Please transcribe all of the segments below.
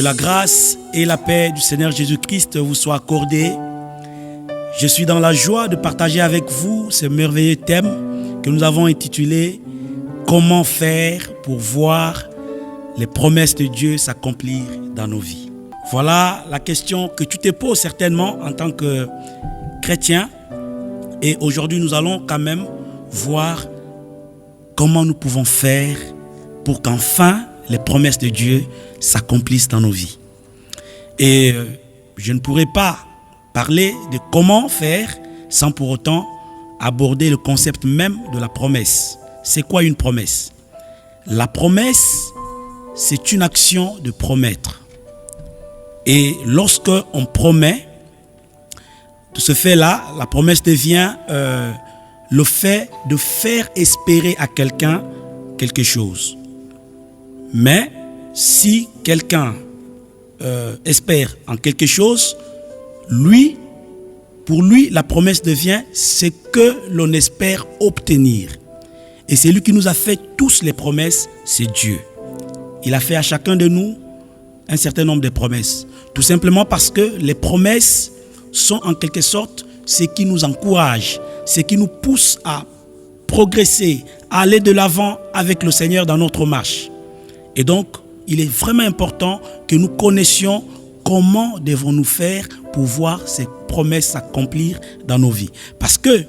Que la grâce et la paix du Seigneur Jésus-Christ vous soient accordées. Je suis dans la joie de partager avec vous ce merveilleux thème que nous avons intitulé « Comment faire pour voir les promesses de Dieu s'accomplir dans nos vies ?» Voilà la question que tu te poses certainement en tant que chrétien. Et aujourd'hui, nous allons quand même voir comment nous pouvons faire pour qu'enfin les promesses de Dieu s'accomplissent dans nos vies. Et je ne pourrais pas parler de comment faire sans pour autant aborder le concept même de la promesse. C'est quoi une promesse? La promesse, c'est une action de promettre. Et lorsque on promet, de ce fait-là, la promesse devient le fait de faire espérer à quelqu'un quelque chose. Mais si quelqu'un espère en quelque chose, pour lui, la promesse devient ce que l'on espère obtenir. Et c'est lui qui nous a fait tous les promesses, c'est Dieu. Il a fait à chacun de nous un certain nombre de promesses. Tout simplement parce que les promesses sont en quelque sorte ce qui nous encourage, ce qui nous pousse à progresser, à aller de l'avant avec le Seigneur dans notre marche. Et donc, il est vraiment important que nous connaissions comment devons-nous faire pour voir ces promesses s'accomplir dans nos vies. Parce que,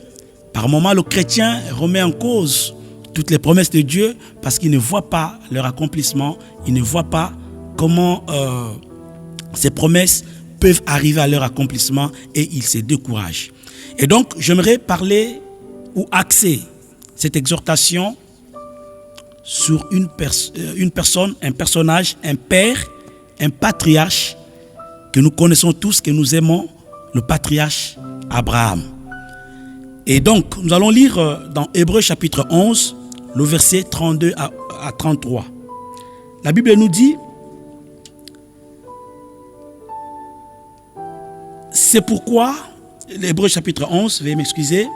par moments, le chrétien remet en cause toutes les promesses de Dieu parce qu'il ne voit pas leur accomplissement, il ne voit pas comment ces promesses peuvent arriver à leur accomplissement et il se décourage. Et donc, j'aimerais parler ou axer cette exhortation sur une personne, un personnage, un père, un patriarche que nous connaissons tous, que nous aimons, le patriarche Abraham. Et donc, nous allons lire dans Hébreux chapitre 11, le verset 32 à 33. La Bible nous dit: c'est pourquoi, l'Hébreux chapitre 11, veuillez m'excuser,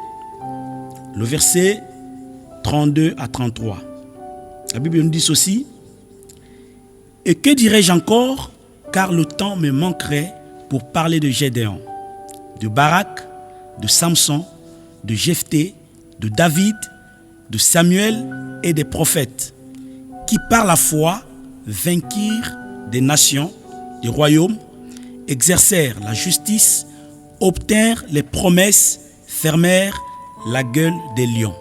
le verset 32 à 33. La Bible nous dit ceci: et que dirais-je encore, car le temps me manquerait pour parler de Gédéon, de Barak, de Samson, de Jephthé, de David, de Samuel et des prophètes, qui par la foi vainquirent des nations, des royaumes, exercèrent la justice, obtinrent les promesses, fermèrent la gueule des lions.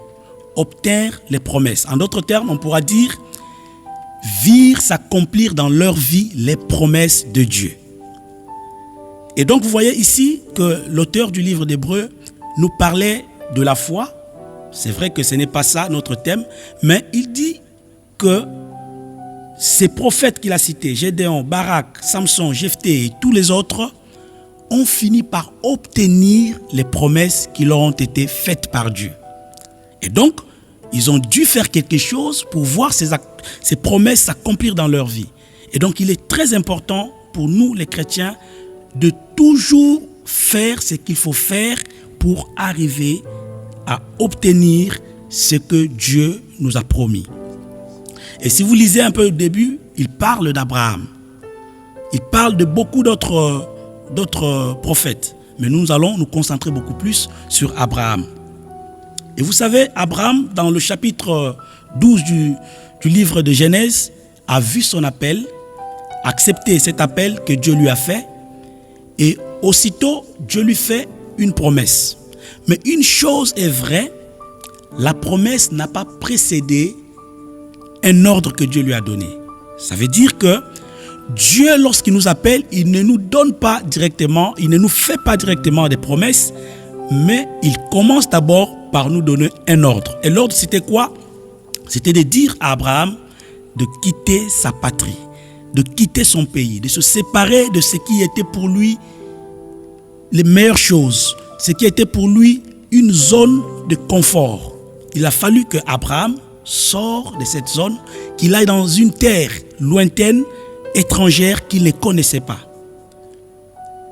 Obtinrent les promesses. En d'autres termes, on pourra dire virent s'accomplir dans leur vie les promesses de Dieu. Et donc vous voyez ici que l'auteur du livre d'Hébreux nous parlait de la foi. C'est vrai que ce n'est pas ça notre thème, mais il dit que ces prophètes qu'il a cités, Gédéon, Barak, Samson, Jephthé et tous les autres, ont fini par obtenir les promesses qui leur ont été faites par Dieu. Et donc, ils ont dû faire quelque chose pour voir ces promesses s'accomplir dans leur vie. Et donc, il est très important pour nous, les chrétiens, de toujours faire ce qu'il faut faire pour arriver à obtenir ce que Dieu nous a promis. Et si vous lisez un peu au début, il parle d'Abraham. Il parle de beaucoup d'autres prophètes. Mais nous allons nous concentrer beaucoup plus sur Abraham. Et vous savez, Abraham, dans le chapitre 12 du livre de Genèse, a vu son appel, accepté cet appel que Dieu lui a fait. Et aussitôt, Dieu lui fait une promesse. Mais une chose est vraie, la promesse n'a pas précédé un ordre que Dieu lui a donné. Ça veut dire que Dieu, lorsqu'il nous appelle, il ne nous donne pas directement, il ne nous fait pas directement des promesses, mais il commence d'abord par nous donner un ordre. Et l'ordre, c'était quoi? C'était de dire à Abraham de quitter sa patrie, de quitter son pays, de se séparer de ce qui était pour lui les meilleures choses, ce qui était pour lui une zone de confort. Il a fallu que Abraham sorte de cette zone, qu'il aille dans une terre lointaine, étrangère, qu'il ne connaissait pas.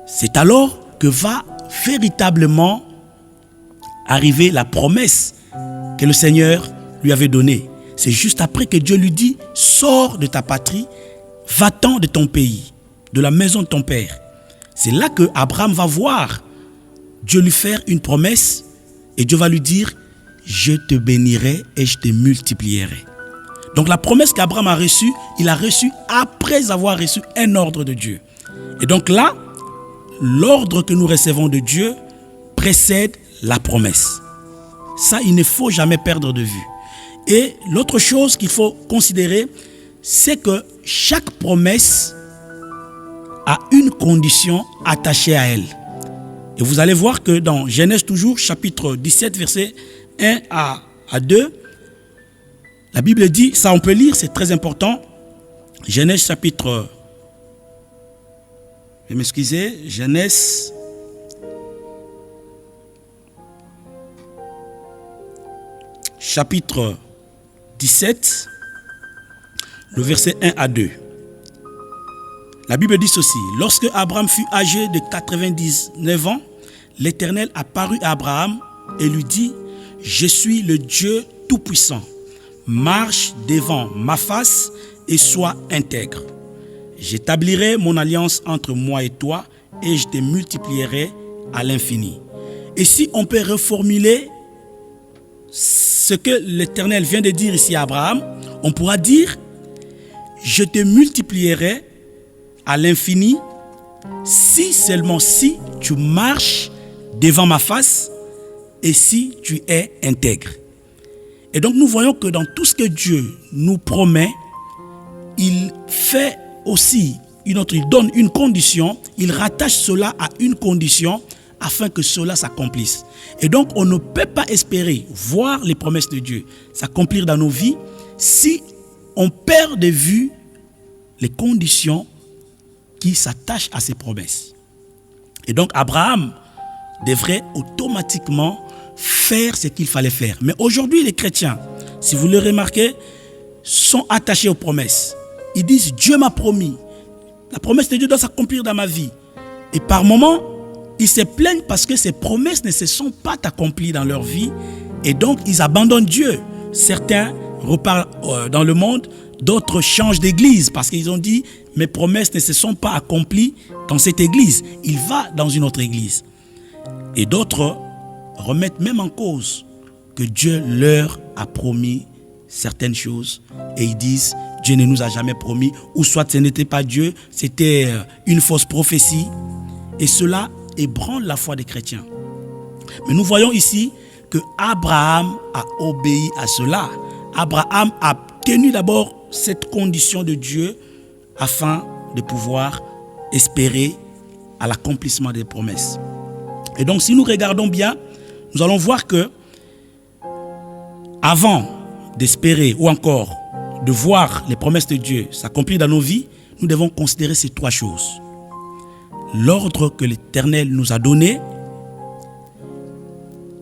C'est alors que va véritablement arriver la promesse que le Seigneur lui avait donnée. C'est juste après que Dieu lui dit: sors de ta patrie, va-t'en de ton pays, de la maison de ton père. C'est là que Abraham va voir Dieu lui faire une promesse et Dieu va lui dire: je te bénirai et je te multiplierai. Donc la promesse qu'Abraham a reçue, il a reçue après avoir reçu un ordre de Dieu. Et donc là, l'ordre que nous recevons de Dieu précède la promesse. Ça, il ne faut jamais perdre de vue. Et l'autre chose qu'il faut considérer, c'est que chaque promesse a une condition attachée à elle. Et vous allez voir que dans Genèse toujours, chapitre 17, versets 1 à 2, la Bible dit, ça on peut lire, c'est très important. Genèse chapitre, je m'excusez, Genèse chapitre 17, le verset 1 à 2. La Bible dit ceci: lorsque Abraham fut âgé de 99 ans, l'Éternel apparut à Abraham et lui dit: je suis le Dieu Tout-Puissant. marche devant ma face et sois intègre. J'établirai mon alliance entre moi et toi et je te multiplierai à l'infini. Et si on peut reformuler ce que l'Éternel vient de dire ici à Abraham, on pourra dire, je te multiplierai à l'infini si seulement si tu marches devant ma face et si tu es intègre. Et donc nous voyons que dans tout ce que Dieu nous promet, il fait aussi il donne une condition, il rattache cela à une condition afin que cela s'accomplisse. Et donc on ne peut pas espérer voir les promesses de Dieu s'accomplir dans nos vies si on perd de vue les conditions qui s'attachent à ces promesses. Et donc Abraham devrait automatiquement faire ce qu'il fallait faire. Mais aujourd'hui, les chrétiens, si vous le remarquez, sont attachés aux promesses. Ils disent, Dieu m'a promis. La promesse de Dieu doit s'accomplir dans ma vie. Et par moments, ils se plaignent parce que ces promesses ne se sont pas accomplies dans leur vie. Et donc, ils abandonnent Dieu. Certains repartent dans le monde, d'autres changent d'église parce qu'ils ont dit, mes promesses ne se sont pas accomplies dans cette église. Il va dans une autre église. Et d'autres remettent même en cause que Dieu leur a promis certaines choses et ils disent Dieu ne nous a jamais promis, ou soit ce n'était pas Dieu, c'était une fausse prophétie, et cela ébranle la foi des chrétiens. Mais nous voyons ici que Abraham a obéi à cela. Abraham a tenu d'abord cette condition de Dieu afin de pouvoir espérer à l'accomplissement des promesses. Et donc si nous regardons bien, nous allons voir que avant d'espérer ou encore de voir les promesses de Dieu s'accomplir dans nos vies, nous devons considérer ces trois choses. L'ordre que l'Éternel nous a donné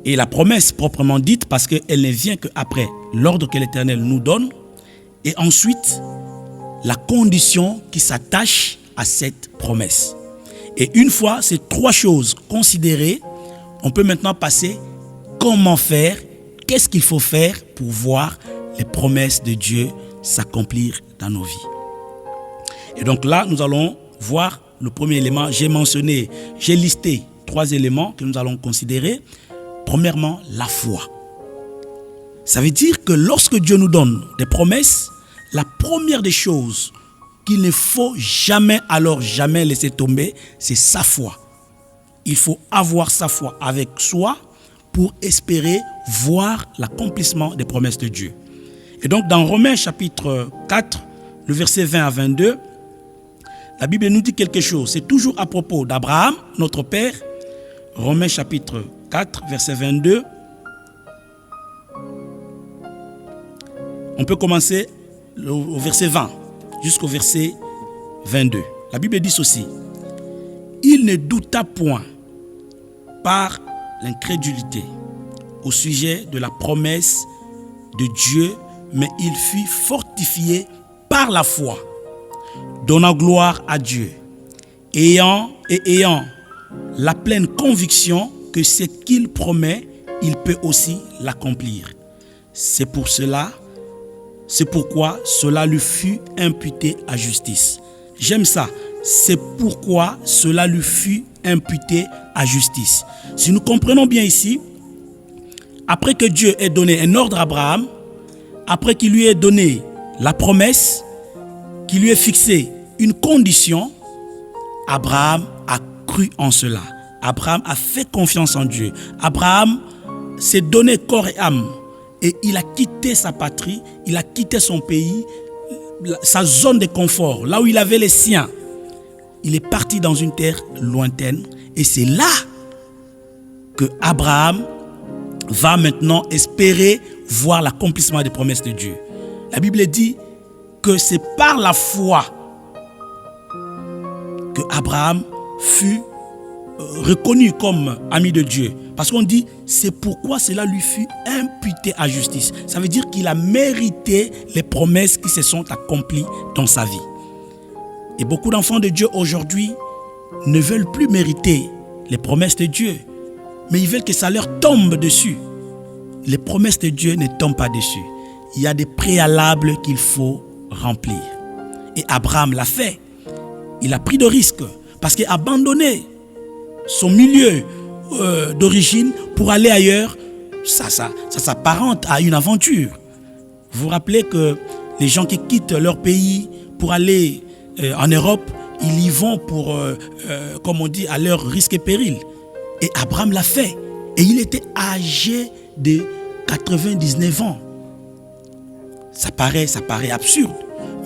et la promesse proprement dite, parce qu'elle ne vient qu'après l'ordre que l'Éternel nous donne, et ensuite la condition qui s'attache à cette promesse. Et une fois ces trois choses considérées, on peut maintenant passer comment faire, qu'est-ce qu'il faut faire pour voir les promesses de Dieu s'accomplir dans nos vies. Et donc là, nous allons voir le premier élément. J'ai listé trois éléments que nous allons considérer. Premièrement, la foi. Ça veut dire que lorsque Dieu nous donne des promesses, la première des choses qu'il ne faut jamais laisser tomber, c'est sa foi. Il faut avoir sa foi avec soi pour espérer voir l'accomplissement des promesses de Dieu. Et donc dans Romains chapitre 4, le verset 20 à 22, la Bible nous dit quelque chose. C'est toujours à propos d'Abraham, notre père. Romains chapitre 4, verset 22. On peut commencer au verset 20 jusqu'au verset 22. La Bible dit ceci. Il ne douta point par l'incrédulité au sujet de la promesse de Dieu, mais il fut fortifié par la foi, donnant gloire à Dieu, ayant la pleine conviction que ce qu'il promet, il peut aussi l'accomplir. C'est pourquoi cela lui fut imputé à justice. J'aime ça. C'est pourquoi cela lui fut imputé à justice. Si nous comprenons bien ici, après que Dieu ait donné un ordre à Abraham, après qu'il lui ait donné la promesse, qu'il lui ait fixé une condition, Abraham a cru en cela. Abraham a fait confiance en Dieu. Abraham s'est donné corps et âme et il a quitté sa patrie, il a quitté son pays, sa zone de confort, là où il avait les siens. Il est parti dans une terre lointaine et c'est là que Abraham va maintenant espérer voir l'accomplissement des promesses de Dieu. La Bible dit que c'est par la foi que Abraham fut reconnu comme ami de Dieu. Parce qu'on dit, c'est pourquoi cela lui fut imputé à justice. Ça veut dire qu'il a mérité les promesses qui se sont accomplies dans sa vie. Et beaucoup d'enfants de Dieu aujourd'hui ne veulent plus mériter les promesses de Dieu, mais ils veulent que ça leur tombe dessus. Les promesses de Dieu ne tombent pas dessus. il y a des préalables qu'il faut remplir. Et Abraham l'a fait. Il a pris de risques parce qu'abandonner son milieu d'origine pour aller ailleurs, ça s'apparente à une aventure. Vous vous rappelez que les gens qui quittent leur pays pour aller en Europe, ils y vont pour, comme on dit, à leur risque et péril. Et Abraham l'a fait. Et il était âgé de 99 ans. Ça paraît absurde.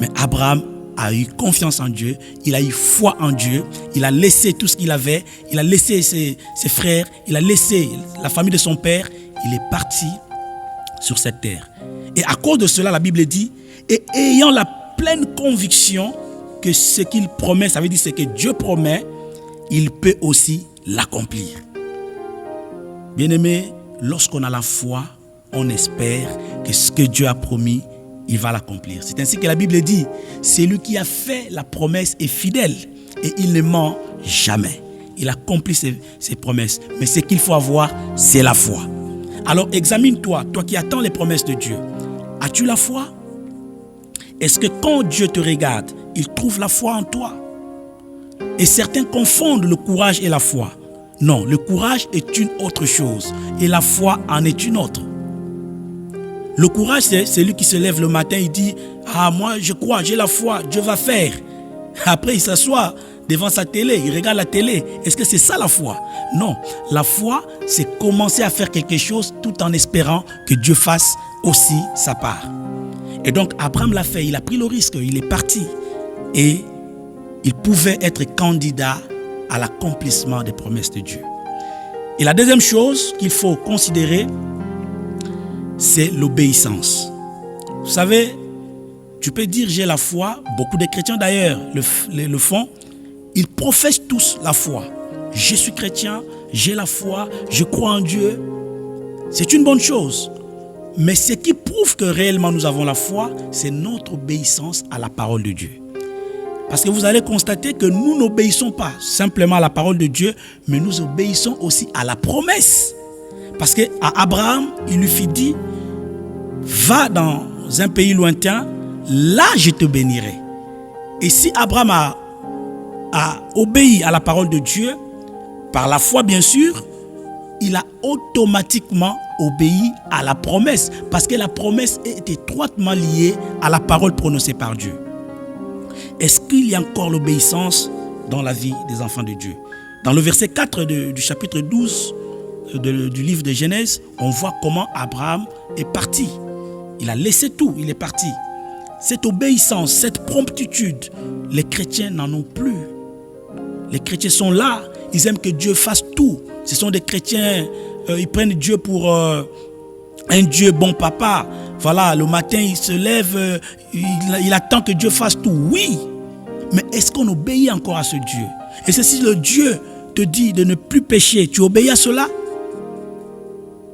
Mais Abraham a eu confiance en Dieu. Il a eu foi en Dieu. Il a laissé tout ce qu'il avait. Il a laissé ses frères. Il a laissé la famille de son père. Il est parti sur cette terre. Et à cause de cela, la Bible dit, et ayant la pleine conviction que ce qu'il promet, ça veut dire ce que Dieu promet, il peut aussi l'accomplir. Bien-aimé, lorsqu'on a la foi, on espère que ce que Dieu a promis, il va l'accomplir. C'est ainsi que la Bible dit, c'est lui qui a fait la promesse est fidèle et il ne ment jamais. Il accomplit ses promesses. Mais ce qu'il faut avoir, c'est la foi. Alors examine-toi, toi qui attends les promesses de Dieu. As-tu la foi? Est-ce que quand Dieu te regarde, il trouve la foi en toi? Et certains confondent le courage et la foi. Non, le courage est une autre chose et la foi en est une autre. Le courage, c'est celui qui se lève le matin, il dit « Ah, moi je crois, j'ai la foi, Dieu va faire. » Après il s'assoit devant sa télé, il regarde la télé. Est-ce que c'est ça la foi? Non, la foi, c'est commencer à faire quelque chose tout en espérant que Dieu fasse aussi sa part. Et donc Abraham l'a fait, il a pris le risque, il est parti. Et il pouvait être candidat à l'accomplissement des promesses de Dieu. Et la deuxième chose qu'il faut considérer, c'est l'obéissance. Vous savez, tu peux dire j'ai la foi, beaucoup de chrétiens d'ailleurs le font, ils professent tous la foi. Je suis chrétien, j'ai la foi, je crois en Dieu. C'est une bonne chose. Mais ce qui prouve que réellement nous avons la foi, c'est notre obéissance à la parole de Dieu. Parce que vous allez constater que nous n'obéissons pas simplement à la parole de Dieu, mais nous obéissons aussi à la promesse. Parce qu'à Abraham, il lui fit dit, va dans un pays lointain, là je te bénirai. Et si Abraham a obéi à la parole de Dieu, par la foi bien sûr, il a automatiquement obéi à la promesse. Parce que la promesse est étroitement liée à la parole prononcée par Dieu. Est-ce qu'il y a encore l'obéissance dans la vie des enfants de Dieu? Dans le verset 4 du chapitre 12 du livre de Genèse, on voit comment Abraham est parti. Il a laissé tout, il est parti. Cette obéissance, cette promptitude, les chrétiens n'en ont plus. Les chrétiens sont là, ils aiment que Dieu fasse tout. Ce sont des chrétiens, ils prennent Dieu pour un Dieu bon papa. Voilà, le matin, il se lève, il attend que Dieu fasse tout. Oui, mais est-ce qu'on obéit encore à ce Dieu? Et si le Dieu te dit de ne plus pécher, tu obéis à cela?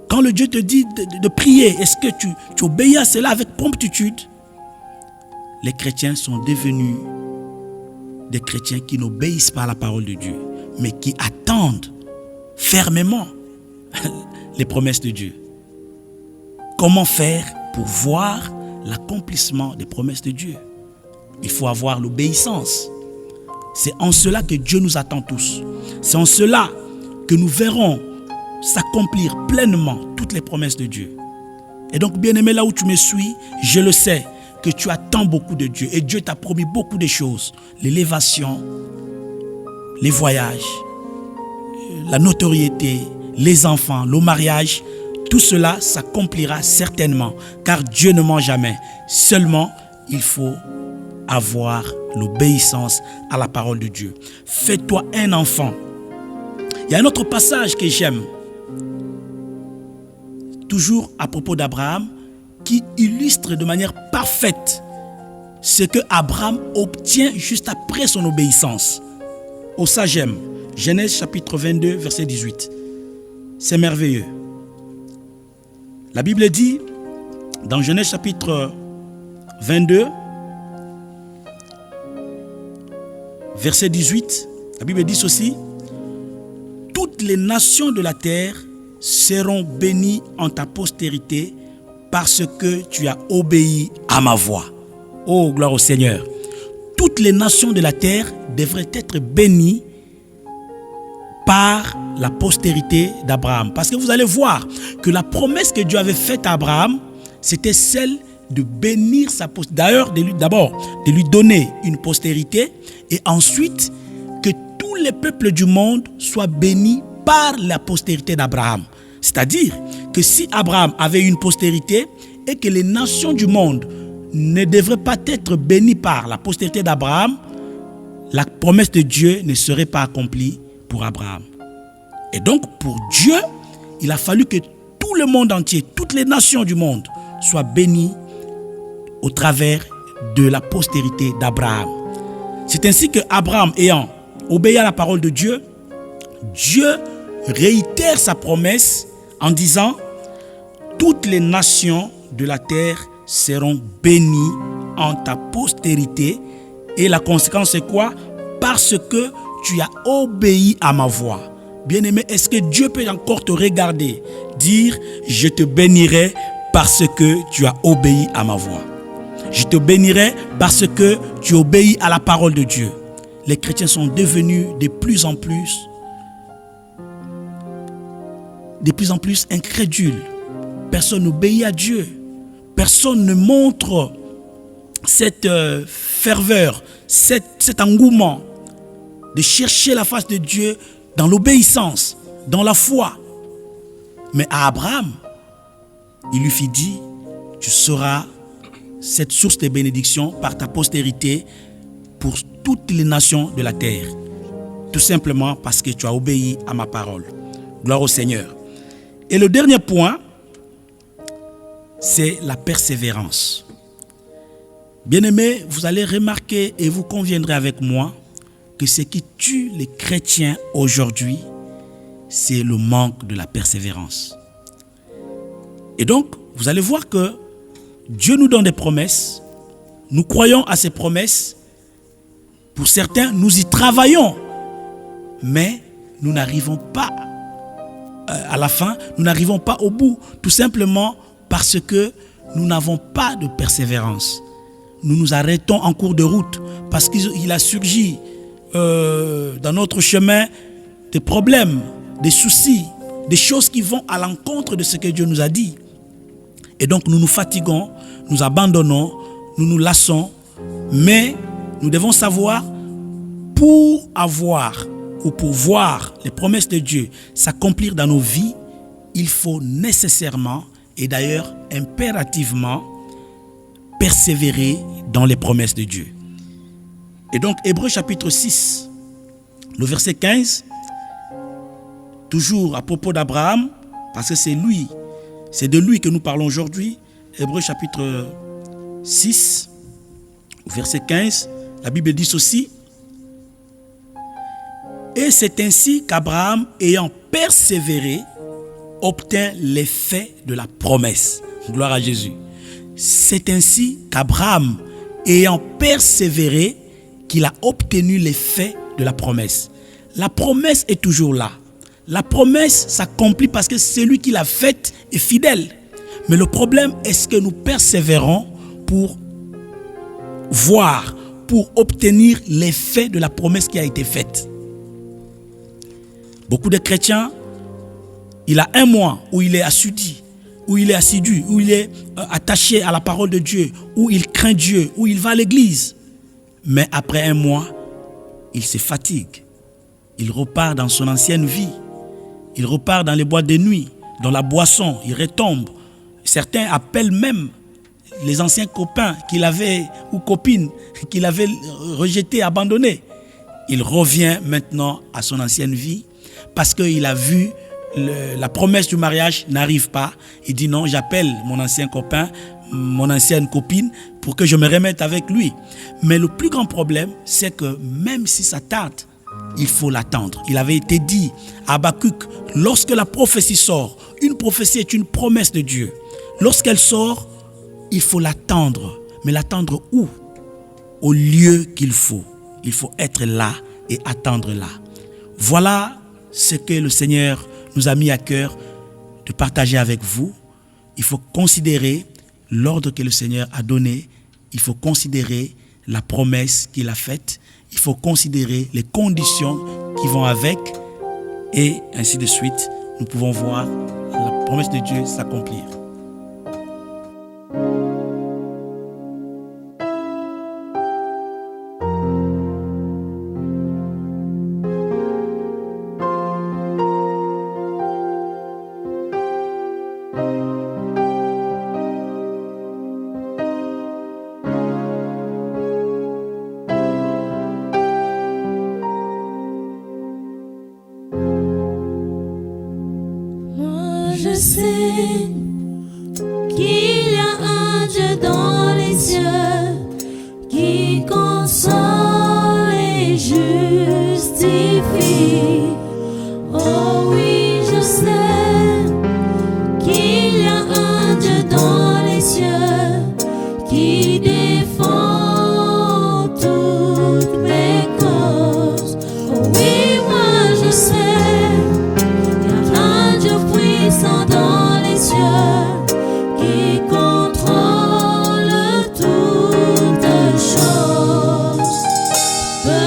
Quand le Dieu te dit de prier, est-ce que tu obéis à cela avec promptitude? Les chrétiens sont devenus des chrétiens qui n'obéissent pas à la parole de Dieu, mais qui attendent fermement les promesses de Dieu. Comment faire pour voir l'accomplissement des promesses de Dieu? Il faut avoir l'obéissance. C'est en cela que Dieu nous attend tous. C'est en cela que nous verrons s'accomplir pleinement toutes les promesses de Dieu. Et donc, bien-aimé, là où tu me suis, je le sais que tu attends beaucoup de Dieu. Et Dieu t'a promis beaucoup de choses. L'élévation, les voyages, la notoriété, les enfants, le mariage. Tout cela s'accomplira certainement, car Dieu ne ment jamais. Seulement, il faut avoir l'obéissance à la parole de Dieu. Fais-toi un enfant. Il y a un autre passage que j'aime, toujours à propos d'Abraham, qui illustre de manière parfaite ce que Abraham obtient juste après son obéissance. Au sagem, Genèse chapitre 22, verset 18. C'est merveilleux. La Bible dit, dans Genèse chapitre 22, verset 18, la Bible dit ceci, « Toutes les nations de la terre seront bénies en ta postérité parce que tu as obéi à ma voix. Oh, gloire au Seigneur. Toutes les nations de la terre devraient être bénies par la postérité d'Abraham. Parce que vous allez voir que la promesse que Dieu avait faite à Abraham, c'était celle de bénir sa postérité. D'ailleurs, d'abord, de lui donner une postérité et ensuite que tous les peuples du monde soient bénis par la postérité d'Abraham. C'est-à-dire que si Abraham avait une postérité et que les nations du monde ne devraient pas être bénies par la postérité d'Abraham, la promesse de Dieu ne serait pas accomplie pour Abraham. Et donc, pour Dieu, il a fallu que tout le monde entier, toutes les nations du monde soient bénies au travers de la postérité d'Abraham. C'est ainsi que Abraham, ayant obéi à la parole de Dieu, Dieu réitère sa promesse en disant « Toutes les nations de la terre seront bénies en ta postérité. » Et la conséquence c'est quoi? Parce que tu as obéi à ma voix. Bien-aimé, est-ce que Dieu peut encore te regarder, dire « Je te bénirai parce que tu as obéi à ma voix. Je te bénirai parce que tu obéis à la parole de Dieu. » Les chrétiens sont devenus de plus en plus incrédules. Personne n'obéit à Dieu. Personne ne montre cette ferveur, cet engouement de chercher la face de Dieu dans l'obéissance, dans la foi. Mais à Abraham, il lui fit dit, tu seras cette source de bénédiction par ta postérité pour toutes les nations de la terre. Tout simplement parce que tu as obéi à ma parole. Gloire au Seigneur. Et le dernier point, c'est la persévérance. Bien-aimés, vous allez remarquer et vous conviendrez avec moi que ce qui tue les chrétiens aujourd'hui, c'est le manque de la persévérance. Et donc, vous allez voir que Dieu nous donne des promesses, nous croyons à ces promesses, pour certains, nous y travaillons, mais nous n'arrivons pas à la fin, nous n'arrivons pas au bout, tout simplement parce que nous n'avons pas de persévérance. Nous nous arrêtons en cours de route parce qu'il a surgi dans notre chemin des problèmes, des soucis, des choses qui vont à l'encontre de ce que Dieu nous a dit. Et donc nous nous fatiguons, nous abandonnons, nous nous lassons, mais nous devons savoir, pour avoir ou pour voir les promesses de Dieu s'accomplir dans nos vies, il faut nécessairement et d'ailleurs impérativement persévérer dans les promesses de Dieu. Et donc Hébreux chapitre 6, le verset 15, toujours à propos d'Abraham, parce que c'est de lui que nous parlons aujourd'hui. Hébreux chapitre 6, verset 15, la Bible dit ceci. Et c'est ainsi qu'Abraham, ayant persévéré, obtint l'effet de la promesse. Gloire à Jésus. C'est ainsi qu'Abraham, ayant persévéré, qu'il a obtenu l'effet de la promesse. La promesse est toujours là. La promesse s'accomplit parce que celui qui l'a faite est fidèle. Mais le problème, est-ce que nous persévérons pour voir, pour obtenir l'effet de la promesse qui a été faite? Beaucoup de chrétiens, il a un mois où il est assidu, où il est attaché à la parole de Dieu, où il craint Dieu, où il va à l'église. Mais après un mois, il se fatigue. Il repart dans son ancienne vie. Il repart dans les boîtes de nuit, dans la boisson, il retombe. Certains appellent même les anciens copains qu'il avait ou copines qu'il avait rejetés, abandonnés. Il revient maintenant à son ancienne vie parce qu'il a vu la promesse du mariage n'arrive pas. Il dit non, j'appelle mon ancien copain, mon ancienne copine pour que je me remette avec lui. Mais le plus grand problème, c'est que même si ça tarde, il faut l'attendre. Il avait été dit à Habakkuk, lorsque la prophétie sort, une prophétie est une promesse de Dieu. Lorsqu'elle sort, il faut l'attendre. Mais l'attendre où? Au lieu qu'il faut. Il faut être là et attendre là. Voilà ce que le Seigneur nous a mis à cœur de partager avec vous. il faut considérer l'ordre que le Seigneur a donné, il faut considérer la promesse qu'il a faite, il faut considérer les conditions qui vont avec, et ainsi de suite. Nous pouvons voir la promesse de Dieu s'accomplir. Je sais qu'il y a un Dieu dans les cieux qui console et justifie. Oh oui, je sais qu'il y a un Dieu dans les cieux qui défend toutes mes causes. Oh oui, moi je sais. Dans les cieux qui contrôle toutes choses. Peu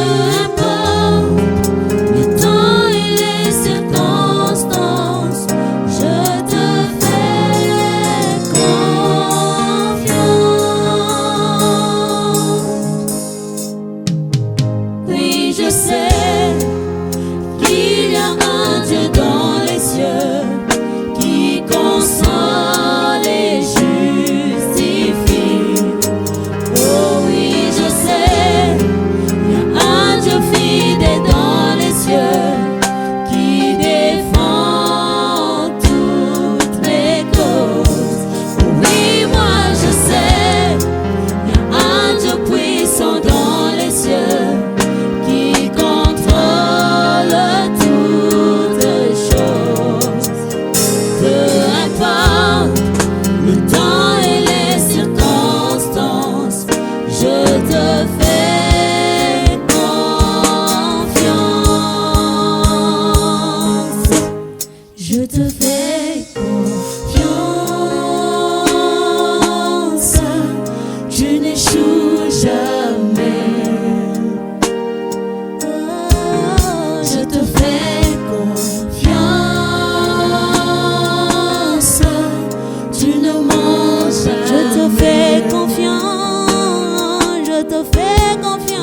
importe le temps et les circonstances, je te fais confiance. Oui, je sais qu'il y a un Dieu dans les cieux qui console et justifie. Oh oui, je sais, il y a un Dieu fidèle dans les cieux qui défend toutes mes causes. Oh oui, moi je sais, il y a un Dieu puissant dans les cieux qui contrôle toutes choses. Peu importe le temps et les circonstances, je te fais confiance. Je te fais confiance. Tu n'échoues jamais. Je te fais confiance. Tu ne mens jamais. Je te fais confiance. Je te fais confiance.